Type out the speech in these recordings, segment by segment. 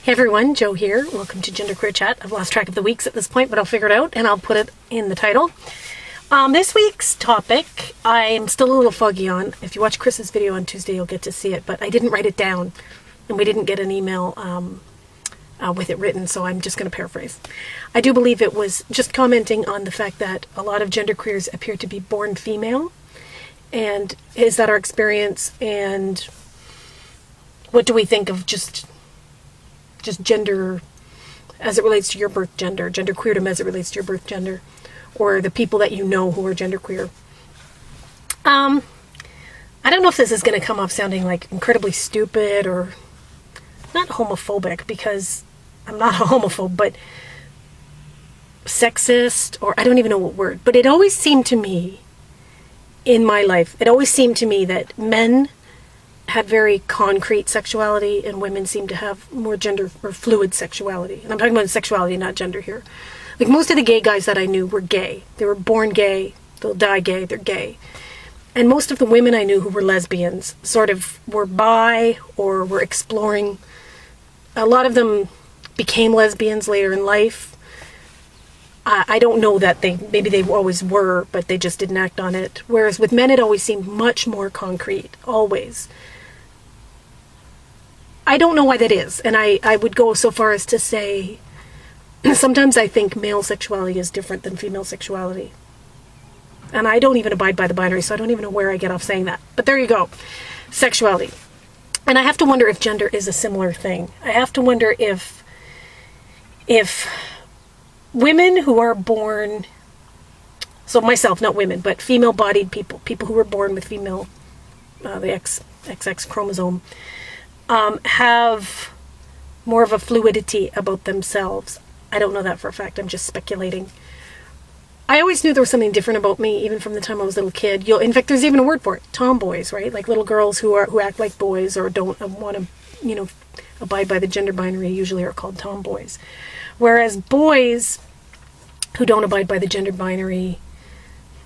Hey everyone, Joe here. Welcome to Genderqueer Chat. I've lost track of the weeks at this point, but I'll figure it out and I'll put it in the title. This week's topic, I'm still a little foggy on. If you watch Chris's video on Tuesday, you'll get to see it, but I didn't write it down and we didn't get an email with it written, so I'm just going to paraphrase. I do believe it was just commenting on the fact that a lot of genderqueers appear to be born female, and is that our experience, and what do we think of just gender as it relates to your birth gender, genderqueerdom as it relates to your birth gender, or the people that you know who are genderqueer. I don't know if this is going to come off sounding like incredibly stupid or not homophobic, because I'm not a homophobe, but sexist, or I don't even know what word, but it always seemed to me in my life, that men had very concrete sexuality and women seem to have more gender or fluid sexuality. And I'm talking about sexuality, not gender here. Like most of the gay guys that I knew were gay. They were born gay, they'll die gay, they're gay. And most of the women I knew who were lesbians sort of were bi or were exploring. A lot of them became lesbians later in life. I don't know that maybe they always were, but they just didn't act on it. Whereas with men, it always seemed much more concrete, always. I don't know why that is, and I would go so far as to say sometimes I think male sexuality is different than female sexuality. And I don't even abide by the binary, so I don't even know where I get off saying that. But there you go. Sexuality. And I have to wonder if gender is a similar thing. I have to wonder if women who are born, so myself, not women, but female-bodied people who were born with female, the XX chromosome, have more of a fluidity about themselves. I don't know that for a fact. I'm just speculating. I always knew there was something different about me, even from the time I was a little kid. In fact, there's even a word for it: tomboys, right? Like little girls who act like boys or don't want to, abide by the gender binary usually are called tomboys. Whereas boys who don't abide by the gender binary,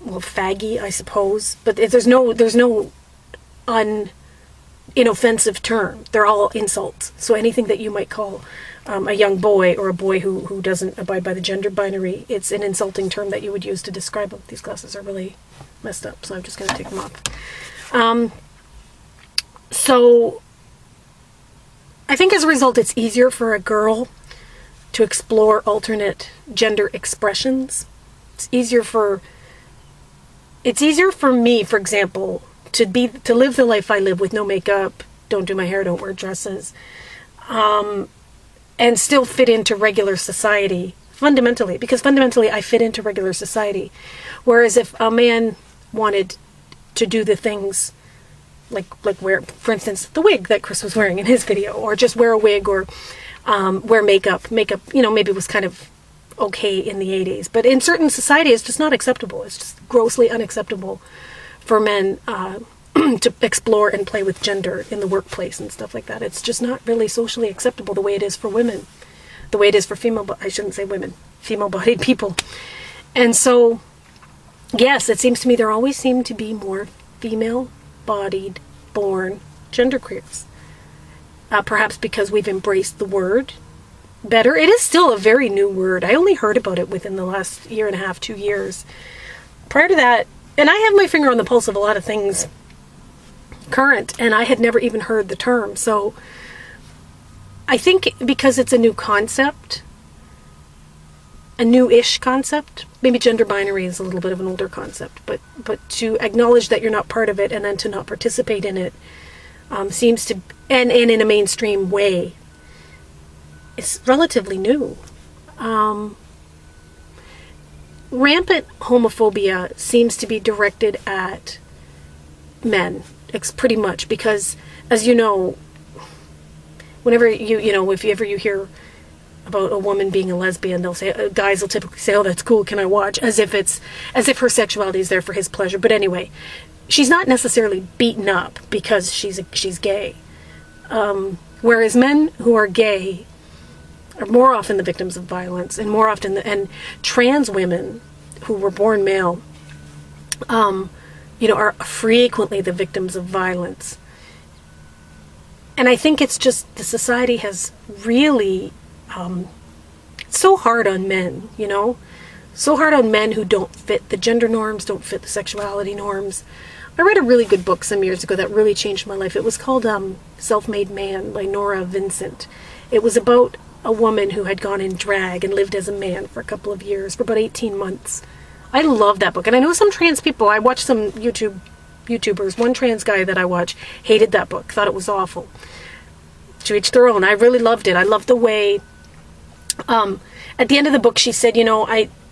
well, faggy, I suppose. But there's no inoffensive term. They're all insults. So anything that you might call a young boy or a boy who doesn't abide by the gender binary, it's an insulting term that you would use to describe them. These glasses are really messed up, so I'm just going to take them off. So I think as a result, it's easier for a girl to explore alternate gender expressions. It's easier for me, for example, to live the life I live with no makeup, don't do my hair, don't wear dresses, and still fit into regular society fundamentally, because fundamentally I fit into regular society. Whereas if a man wanted to do the things like wear, for instance, the wig that Chris was wearing in his video, or just wear a wig, or wear makeup, maybe was kind of okay in the 80s, but in certain society it's just not acceptable. It's just grossly unacceptable for men to explore and play with gender in the workplace and stuff like that. It's just not really socially acceptable the way it is for women, the way it is for female-bodied people. And so, yes, it seems to me there always seem to be more female-bodied, born genderqueers. Perhaps because we've embraced the word better. It is still a very new word. I only heard about it within the last year and a half, 2 years. Prior to that, and I have my finger on the pulse of a lot of things current, and I had never even heard the term. So I think because it's a new concept, a new-ish concept, maybe gender binary is a little bit of an older concept, but to acknowledge that you're not part of it and then to not participate in it seems to, and in a mainstream way, it's relatively new. Rampant homophobia seems to be directed at men. It's pretty much because, as you know, whenever if ever you hear about a woman being a lesbian, they'll say, guys will typically say, "Oh, that's cool, can I watch?" as if her sexuality is there for his pleasure. But anyway, she's not necessarily beaten up because she's gay. Whereas men who are gay are more often the victims of violence, and more often and trans women who were born male are frequently the victims of violence. And I think it's just the society has really so hard on men, you know? So hard on men who don't fit the gender norms, don't fit the sexuality norms. I read a really good book some years ago that really changed my life. It was called Self-Made Man by Nora Vincent. It was about a woman who had gone in drag and lived as a man for a couple of years, for about 18 months. I love that book. And I know some trans people, I watched some YouTubers, one trans guy that I watch hated that book, thought it was awful. To each their own. I really loved it. I loved the way, at the end of the book she said, you know,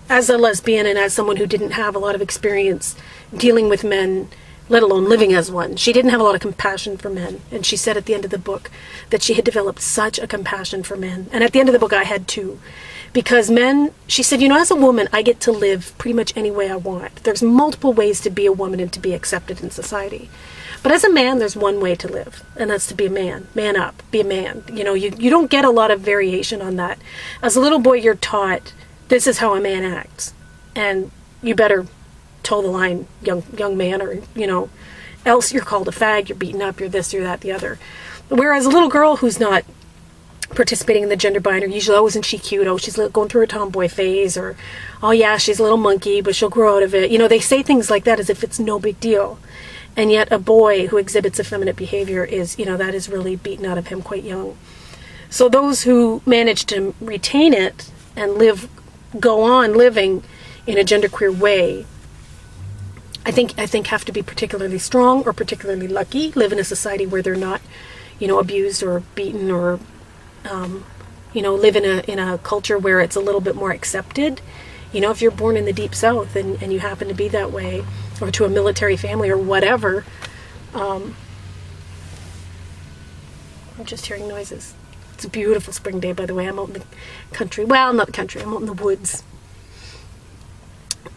as a lesbian and as someone who didn't have a lot of experience dealing with men, let alone living as one, she didn't have a lot of compassion for men. And she said at the end of the book that she had developed such a compassion for men. And at the end of the book I had too. Because men, she said, you know, as a woman, I get to live pretty much any way I want. There's multiple ways to be a woman and to be accepted in society. But as a man, there's one way to live, and that's to be a man. Man up, be a man. You know, you don't get a lot of variation on that. As a little boy, you're taught, this is how a man acts. And you better toe the line, young man, or, you know, else you're called a fag, you're beaten up, you're this, you're that, the other. Whereas a little girl who's not participating in the gender binary, usually, oh, isn't she cute? Oh, she's going through a tomboy phase, or, oh yeah, she's a little monkey, but she'll grow out of it. You know, they say things like that as if it's no big deal. And yet a boy who exhibits effeminate behavior is, you know, that is really beaten out of him quite young. So those who manage to retain it and go on living in a genderqueer way, I think have to be particularly strong or particularly lucky, live in a society where they're not, you know, abused or beaten, or, you know, live in a culture where it's a little bit more accepted. You know, if you're born in the Deep South and you happen to be that way, or to a military family or whatever. I'm just hearing noises. It's a beautiful spring day, by the way. I'm out in the country. Well, not the country. I'm out in the woods.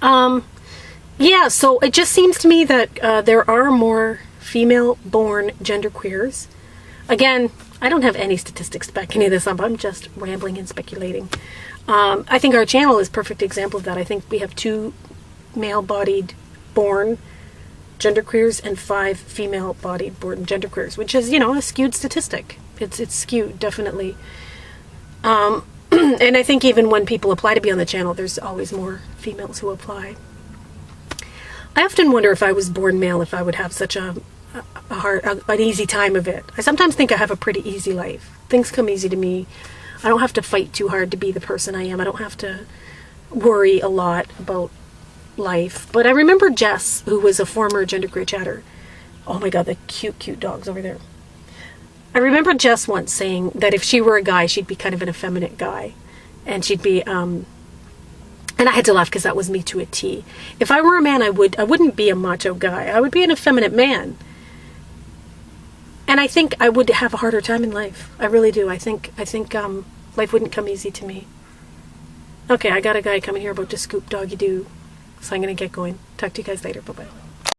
Yeah, so it just seems to me that there are more female-born genderqueers. Again, I don't have any statistics to back any of this up. I'm just rambling and speculating. I think our channel is a perfect example of that. I think we have 2 male-bodied born genderqueers and 5 female-bodied born genderqueers, which is, you know, a skewed statistic. It's skewed, definitely. And I think even when people apply to be on the channel, there's always more females who apply. I often wonder if I was born male, if I would have such an easy time of it. I sometimes think I have a pretty easy life. Things come easy to me. I don't have to fight too hard to be the person I am. I don't have to worry a lot about life. But I remember Jess, who was a former genderqueer chatter. Oh my god, the cute dogs over there. I remember Jess once saying that if she were a guy, she'd be kind of an effeminate guy. And she'd be, and I had to laugh because that was me to a T. If I were a man, I wouldn't be a macho guy. I would be an effeminate man. And I think I would have a harder time in life. I really do. I think life wouldn't come easy to me. Okay, I got a guy coming here about to scoop doggy doo. So I'm going to get going. Talk to you guys later. Bye-bye.